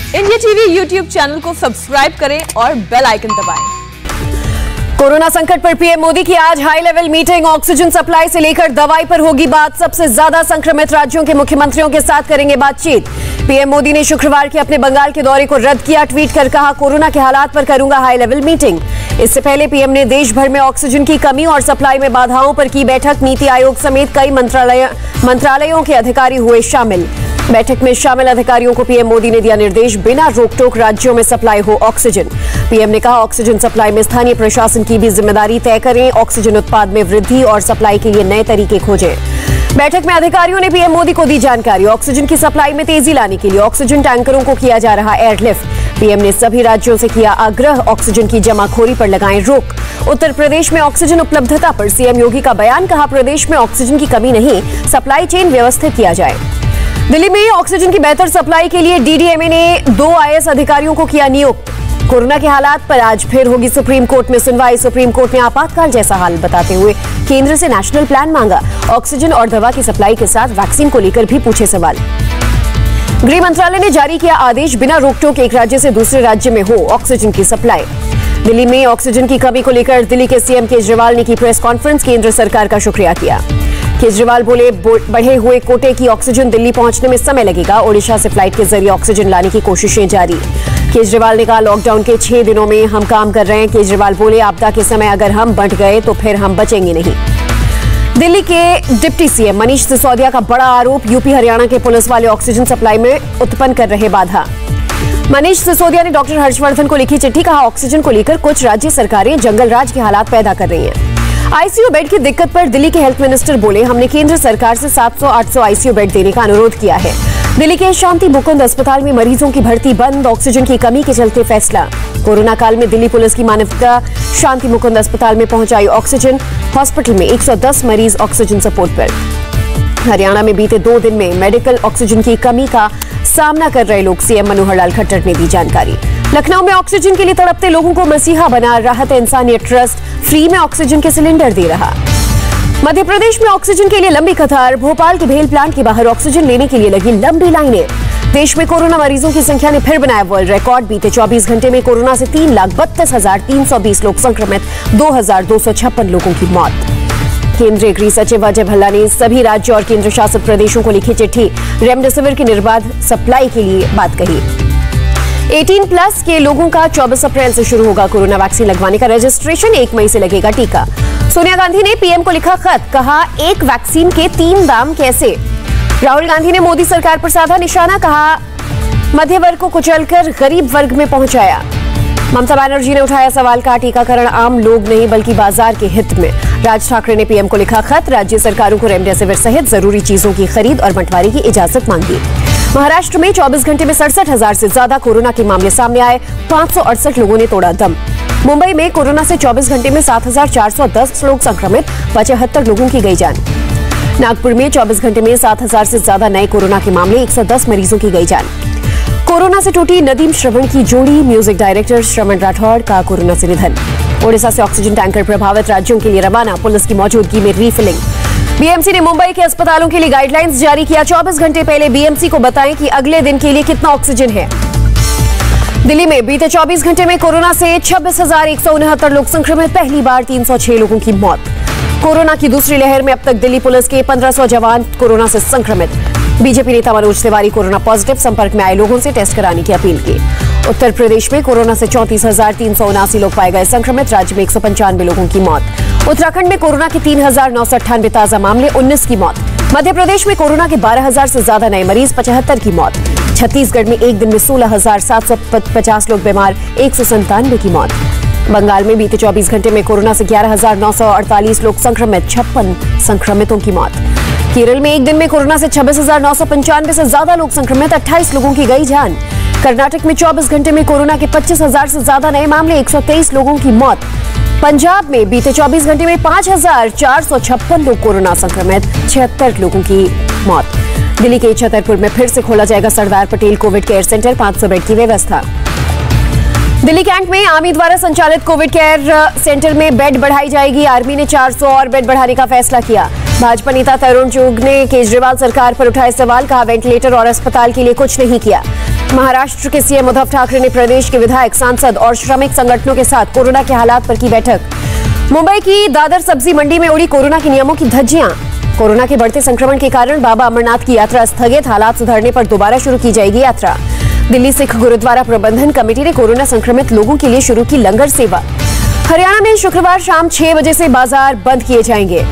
India TV YouTube channel को subscribe करें और बेल आइकन दबाएं। कोरोना संकट पर पीएम मोदी की आज high level meeting. Oxygen supply से लेकर दवाई पर होगी बात। सबसे ज्यादा संक्रमित राज्यों के मुख्यमंत्रियों के साथ करेंगे बातचीत। पीएम मोदी ने शुक्रवार के अपने बंगाल के दौरे को रद्द किया। ट्वीट कर कहा, कोरोना के हालात पर करूंगा हाई लेवल मीटिंग। इससे पहले पीएम ने देश भर में ऑक्सीजन की कमी और सप्लाई में बाधाओं पर की बैठक। नीति आयोग समेत कई मंत्रालयों के अधिकारी हुए शामिल। बैठक में शामिल अधिकारियों को पीएम मोदी ने दिया निर्देश, बिना रोक टोक राज्यों में सप्लाई हो ऑक्सीजन। पीएम ने कहा, ऑक्सीजन सप्लाई में स्थानीय प्रशासन की भी जिम्मेदारी तय करें। ऑक्सीजन उत्पाद में वृद्धि और सप्लाई के लिए नए तरीके खोजें। बैठक में अधिकारियों ने पीएम मोदी को दी जानकारी। ऑक्सीजन की सप्लाई में तेजी लाने के लिए ऑक्सीजन टैंकरों को किया जा रहा एयरलिफ्ट। पीएम ने सभी राज्यों से किया आग्रह, ऑक्सीजन की जमाखोरी पर लगाएं रोक। उत्तर प्रदेश में ऑक्सीजन उपलब्धता पर सीएम योगी का बयान। कहा, प्रदेश में ऑक्सीजन की कमी नहीं, सप्लाई चेन व्यवस्थित किया जाए। दिल्ली में ऑक्सीजन की बेहतर सप्लाई के लिए डीडीएमए ने 2 आईएएस अधिकारियों को किया नियुक्त। कोरोना के हालात पर आज फिर होगी सुप्रीम कोर्ट में सुनवाई। सुप्रीम कोर्ट ने आपातकाल जैसा हाल बताते हुए केंद्र से नेशनल प्लान मांगा। ऑक्सीजन और दवा की सप्लाई के साथ वैक्सीन को लेकर भी पूछे सवाल। गृह मंत्रालय ने जारी किया आदेश, बिना रोकटोक एक राज्य से दूसरे राज्य में हो ऑक्सीजन की सप्लाई। दिल्ली में ऑक्सीजन की कमी को लेकर दिल्ली के सीएम केजरीवाल ने की प्रेस कॉन्फ्रेंस। केंद्र सरकार का शुक्रिया किया। केजरीवाल बोले, बढ़े हुए कोटे की ऑक्सीजन दिल्ली पहुंचने में समय लगेगा। ओडिशा से फ्लाइट के जरिए ऑक्सीजन लाने की कोशिशें जारी। केजरीवाल ने कहा, लॉकडाउन के 6 दिनों में हम काम कर रहे हैं। केजरीवाल बोले, आपदा के समय अगर हम बंट गए तो फिर हम बचेंगे नहीं। दिल्ली के डिप्टी सीएम मनीष सिसोदिया का बड़ा आरोप, यूपी हरियाणा के पुलिस वाले ऑक्सीजन सप्लाई में उत्पन्न कर रहे बाधा। मनीष सिसोदिया ने डॉक्टर हर्षवर्धन को लिखी चिट्ठी। कहा, ऑक्सीजन को लेकर कुछ राज्य सरकारें जंगल राज के हालात पैदा कर रही हैं। आईसीयू बेड की दिक्कत पर दिल्ली के हेल्थ मिनिस्टर बोले, हमने केंद्र सरकार से 700-800 आईसीयू बेड देने का अनुरोध किया है। दिल्ली के शांति मुकुंद अस्पताल में मरीजों की भर्ती बंद, ऑक्सीजन की कमी के चलते फैसला। कोरोना काल में दिल्ली पुलिस की मानवता शांति मुकुंद अस्पताल में पहुंचाई ऑक्सीजन। हॉस्पिटल में 110 मरीज ऑक्सीजन सपोर्ट पर। हरियाणा में बीते 2 दिन में मेडिकल ऑक्सीजन की कमी का सामना कर रहे लोग, सीएम मनोहर लाल खट्टर ने दी जानकारी। लखनऊ में ऑक्सीजन के लिए तड़पते लोगों को मसीहा बना राहत इंसानियत ट्रस्ट, फ्री में ऑक्सीजन के सिलेंडर दे रहा। मध्य प्रदेश में ऑक्सीजन के लिए लंबी कतार। भोपाल के भेल प्लांट के बाहर ऑक्सीजन लेने के लिए लगी लंबी लाइनें। देश में कोरोना मरीजों की संख्या ने फिर बनाया वर्ल्ड रिकॉर्ड। बीते 24 घंटे में कोरोना से 3,32,320 लोग संक्रमित, 2,256 लोगों की मौत। केंद्रीय गृह सचिव अजय भल्ला ने सभी राज्यों और केंद्र शासित प्रदेशों को लिखी चिट्ठी। रेमडेसिविर की निर्बाध सप्लाई के लिए बात कही। 18+ के लोगों का 24 अप्रैल से शुरू होगा कोरोना वैक्सीन लगवाने का रजिस्ट्रेशन। 1 मई से लगेगा टीका। सोनिया गांधी ने पीएम को लिखा खत। कहा, एक वैक्सीन के 3 दाम कैसे। राहुल गांधी ने मोदी सरकार पर साधा निशाना। कहा, मध्य वर्ग को कुचलकर गरीब वर्ग में पहुंचाया। ममता बनर्जी ने उठाया सवाल। का टीकाकरण आम लोग नहीं बल्कि बाजार के हित में। राज ठाकरे ने पीएम को लिखा खत। राज्य सरकारों को रेमडेसिविर सहित जरूरी चीजों की खरीद और बंटवारे की इजाजत मांगी। महाराष्ट्र में 24 घंटे में 67,000 से ज्यादा कोरोना के मामले सामने आए। 568 लोगों ने तोड़ा दम। मुंबई में कोरोना से 24 घंटे में 7,410 लोग संक्रमित, 75 लोगों की गई जान। नागपुर में 24 घंटे में 7,000 से ज्यादा नए कोरोना के मामले, 110 मरीजों की गई जान। कोरोना से टूटी नदीम श्रवण की जोड़ी। म्यूजिक डायरेक्टर श्रवण राठौड़ का कोरोना से निधन। ओडिशा से ऑक्सीजन टैंकर प्रभावित राज्यों के लिए रवाना, पुलिस की मौजूदगी में रीफिलिंग। बीएमसी ने मुंबई के अस्पतालों के लिए गाइडलाइंस जारी किया। 24 घंटे पहले बीएमसी को बताएं कि अगले दिन के लिए कितना ऑक्सीजन है। दिल्ली में बीते 24 घंटे में कोरोना से 26,169 लोग संक्रमित, पहली बार 306 लोगों की मौत। कोरोना की दूसरी लहर में अब तक दिल्ली पुलिस के 1500 जवान कोरोना से संक्रमित। बीजेपी नेता मनोज तिवारी कोरोना पॉजिटिव, संपर्क में आए लोगों से टेस्ट कराने की अपील की। उत्तर प्रदेश में कोरोना से 34,379 लोग पाए गए संक्रमित, राज्य में 195 लोगों की मौत। उत्तराखंड में कोरोना के 3,998 ताजा मामले, 19 की मौत। मध्य प्रदेश में कोरोना के 12,000 से ज्यादा नए मरीज, 75 की मौत। छत्तीसगढ़ में एक दिन में 16,750 लोग बीमार, 197 की मौत। बंगाल में बीते 24 घंटे में कोरोना से 11,948 लोग संक्रमित, 56 संक्रमितों की मौत। केरल में एक दिन में कोरोना से 26,995 से ज्यादा लोग संक्रमित, 28 लोगों की गई जान। कर्नाटक में 24 घंटे में कोरोना के 25,000 से ज्यादा नए मामले, 123 लोगों की मौत। पंजाब में बीते 24 घंटे में 5,456 लोग कोरोना संक्रमित, 76 लोगों की मौत। दिल्ली के छतरपुर में फिर से खोला जाएगा Sardar Patel covid care centre, 500 bed की व्यवस्था। दिल्ली कैंट में आर्मी द्वारा संचालित कोविड केयर सेंटर में बेड बढ़ाई जाएगी। आर्मी ने 400 और बेड बढ़ाने का फैसला किया। भाजपा नेता तरुण चुग ने केजरीवाल सरकार पर उठाए सवाल। कहा, वेंटिलेटर और अस्पताल के लिए कुछ नहीं किया। महाराष्ट्र के सीएम उद्धव ठाकरे ने प्रदेश के विधायक, सांसद और श्रमिक संगठनों के साथ कोरोना के हालात पर की बैठक। मुंबई की दादर सब्जी मंडी में उड़ी कोरोना के नियमों की धज्जियां। कोरोना के बढ़ते संक्रमण के कारण बाबा अमरनाथ की यात्रा स्थगित, हालात सुधरने पर दोबारा शुरू की जाएगी यात्रा। दिल्ली सिख गुरुद्वारा प्रबंधन कमेटी ने कोरोना संक्रमित लोगों के लिए शुरू की लंगर सेवा। हरियाणा में शुक्रवार शाम 6 बजे से बाजार बंद किए जाएंगे।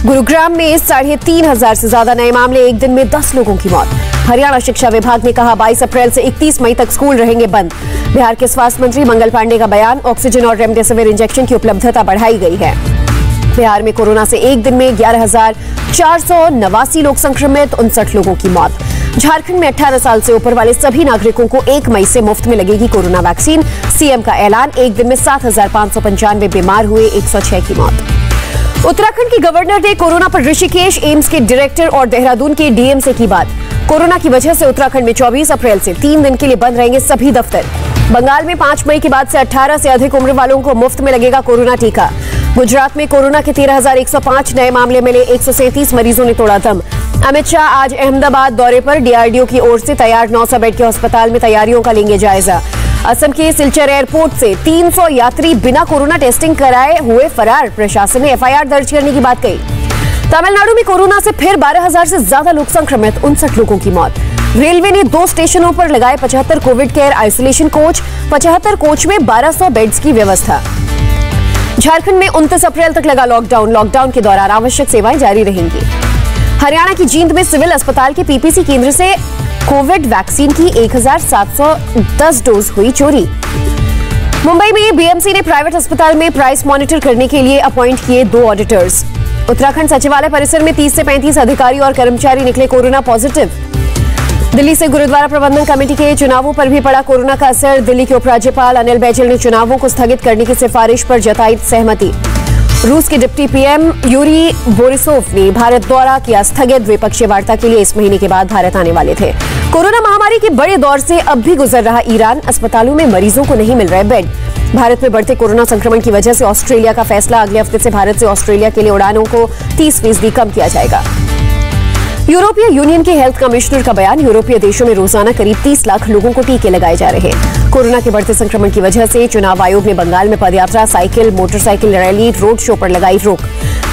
गुरुग्राम में 3,500 से ज्यादा नए मामले, एक दिन में 10 लोगों की मौत। हरियाणा शिक्षा विभाग ने कहा 22 अप्रैल से 31 मई तक स्कूल रहेंगे बंद। बिहार के स्वास्थ्य मंत्री मंगल पांडे का बयान, ऑक्सीजन और रेमडेसिविर इंजेक्शन की उपलब्धता बढ़ाई गई है। बिहार में कोरोना से एक दिन में 11,489 लोग संक्रमित, 59 लोगों की मौत। झारखंड में 18 साल से ऊपर वाले सभी नागरिकों को 1 मई से मुफ्त में लगेगी कोरोना वैक्सीन। सीएम का ऐलान, एक दिन में 7,595 बीमार हुए, 106 की मौत। उत्तराखंड की गवर्नर ने कोरोना पर ऋषिकेश एम्स के डायरेक्टर और देहरादून के डीएम से की बात। कोरोना की वजह से उत्तराखंड में 24 अप्रैल से 3 दिन के लिए बंद रहेंगे सभी दफ्तर। बंगाल में 5 मई के बाद से 18 से अधिक उम्र वालों को मुफ्त में लगेगा कोरोना टीका। गुजरात में कोरोना के 13,105 नए मामले मिले, 137 मरीजों ने तोड़ा दम। अमित शाह आज अहमदाबाद दौरे पर, डीआरडीओ की ओर से तैयार 900 बेड के अस्पताल में तैयारियों का लेंगे जायजा। असम के सिलचर एयरपोर्ट से 300 यात्री बिना कोरोना टेस्टिंग कराए हुए फरार, प्रशासन ने एफआईआर दर्ज करने की बात कही। तमिलनाडु में कोरोना से फिर 12,000 से ज्यादा लोग संक्रमित, 59 लोगों की मौत। रेलवे ने 2 स्टेशनों पर लगाए 75 Covid care isolation coach, 75 coach में 1200 बेड्स की व्यवस्था। झारखंड में 29 अप्रैल तक लगा लॉकडाउन के दौरान आवश्यक सेवाएं जारी रहेंगी। हरियाणा की जींद में सिविल अस्पताल के पीपीसी केंद्र से कोविड वैक्सीन की 1,710 डोज हुई चोरी। मुंबई में बीएमसी ने प्राइवेट अस्पताल में प्राइस मॉनिटर करने के लिए अपॉइंट किए 2 ऑडिटर्स। उत्तराखंड सचिवालय परिसर में 30 से 35 अधिकारी और कर्मचारी निकले कोरोना पॉजिटिव। दिल्ली से गुरुद्वारा प्रबंधन कमेटी के चुनावों पर भी पड़ा कोरोना का असर। दिल्ली के उपराज्यपाल अनिल बैजल ने चुनावों को स्थगित करने की सिफारिश पर जताई सहमति। रूस के डिप्टी पीएम यूरी बोरिसोव ने भारत दौरा किया स्थगित, द्विपक्षीय वार्ता के लिए इस महीने के बाद भारत आने वाले थे। कोरोना महामारी के बड़े दौर से अब भी गुजर रहा ईरान, अस्पतालों में मरीजों को नहीं मिल रहे बेड। भारत में बढ़ते कोरोना संक्रमण की वजह से ऑस्ट्रेलिया का फैसला, अगले हफ्ते से भारत से ऑस्ट्रेलिया के लिए उड़ानों को 30% कम किया जाएगा। यूरोपीय यूनियन के हेल्थ कमिश्नर का बयान, यूरोपीय देशों में रोजाना करीब 30 लाख लोगों को टीके लगाए जा रहे हैं। कोरोना के बढ़ते संक्रमण की वजह से चुनाव आयोग ने बंगाल में पदयात्रा, cycle, motorcycle rally, road show पर लगाई रोक।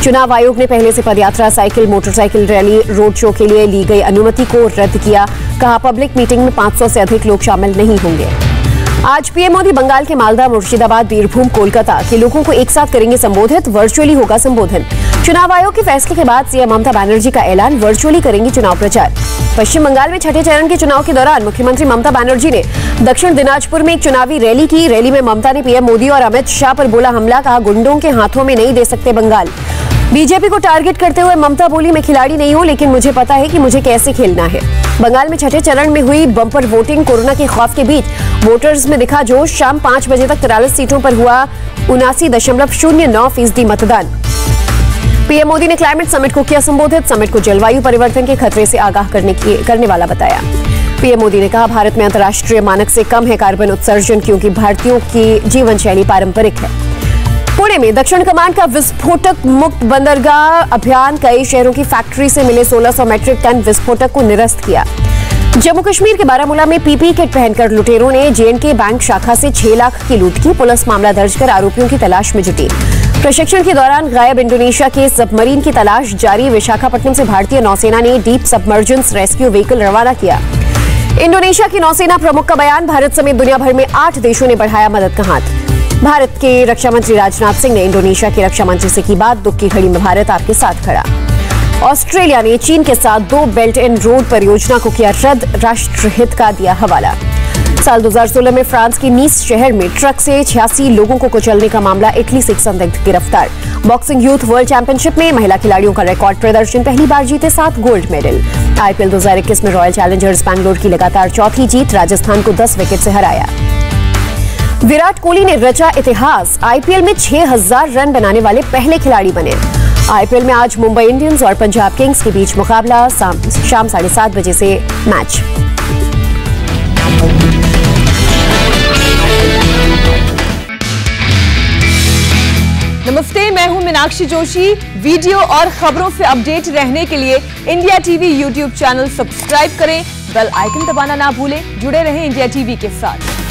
चुनाव आयोग ने पहले से पदयात्रा, cycle, motorcycle rally, road show के लिए ली गई अनुमति को रद्द किया। कहा पब्लिक मीटिंग में 500 से अधिक लोग शामिल नहीं होंगे। आज पीएम मोदी बंगाल के मालदा, मुर्शिदाबाद, बीरभूम, कोलकाता के लोगों को एक साथ करेंगे संबोधित, वर्चुअली होगा संबोधन। चुनाव आयोग के फैसले के बाद सीएम ममता बनर्जी का ऐलान, वर्चुअली करेंगी चुनाव प्रचार। पश्चिम बंगाल में छठे चरण के चुनाव के दौरान मुख्यमंत्री ममता बनर्जी ने दक्षिण दिनाजपुर में एक चुनावी रैली की। रैली में ममता ने पीएम मोदी और अमित शाह पर बोला हमला, कहा गुंडों के हाथों में नहीं दे सकते बंगाल। बीजेपी को टारगेट करते हुए ममता बोली, मैं खिलाड़ी नहीं हूं, लेकिन मुझे पता है कि मुझे कैसे खेलना है। बंगाल में छठे चरण में हुई बम्पर वोटिंग, कोरोना के खौफ के बीच वोटर्स में दिखा जोश। शाम 5 बजे तक 43 सीटों पर हुआ 79.09% मतदान। पीएम मोदी ने क्लाइमेट समिट को किया संबोधित, समिट को जलवायु परिवर्तन के खतरे से आगाह करने वाला बताया। पीएम मोदी ने कहा भारत में अंतर्राष्ट्रीय मानक से कम है कार्बन उत्सर्जन, क्योंकि भारतीयों की जीवन शैली पारंपरिक है। पुणे में दक्षिण कमान का विस्फोटक मुक्त बंदरगाह अभियान, कई शहरों की फैक्ट्री से मिले 1600 मैट्रिक टन विस्फोटक को निरस्त किया। जम्मू कश्मीर के बारामूला में पीपीई किट पहनकर लुटेरों ने जेएंडके बैंक शाखा से 6 लाख की लूट की। पुलिस मामला दर्ज कर आरोपियों की तलाश में जुटी। प्रशिक्षण के दौरान गायब इंडोनेशिया के सबमरीन की तलाश जारी। विशाखापट्टनम से भारतीय नौसेना ने डीप सबमर्जेंस रेस्क्यू व्हीकल रवाना किया। इंडोनेशिया की नौसेना प्रमुख का बयान, भारत समेत दुनिया भर में 8 देशों ने बढ़ाया मदद का हाथ। भारत के रक्षा मंत्री राजनाथ सिंह ने इंडोनेशिया के रक्षा मंत्री से की बात, दुख की घड़ी में भारत आपके साथ खड़ा। ऑस्ट्रेलिया ने चीन के साथ 2 बेल्ट एंड रोड परियोजना को किया रद्द, राष्ट्रहित का दिया हवाला। साल 2016 में फ्रांस के नीस शहर में ट्रक से 86 लोगों को कुचलने का मामला, इटली से एक संदिग्ध गिरफ्तार। बॉक्सिंग यूथ वर्ल्ड चैंपियनशिप में महिला खिलाड़ियों का रिकॉर्ड प्रदर्शन, पहली बार जीते 7 गोल्ड मेडल। आईपीएल 2021 में रॉयल चैलेंजर्स बैंगलोर की लगातार चौथी जीत, राजस्थान को 10 विकेट से हराया। विराट कोहली ने रचा इतिहास, आईपीएल में 6000 रन बनाने वाले पहले खिलाड़ी बने। आईपीएल में आज मुंबई इंडियंस और पंजाब किंग्स के बीच मुकाबला, शाम 7:30 बजे से मैच। नमस्ते, मैं हूं मीनाक्षी जोशी। वीडियो और खबरों से अपडेट रहने के लिए India TV YouTube channel subscribe करें, बेल आइकन दबाना ना भूलें। जुड़े रहें इंडिया टीवी के साथ।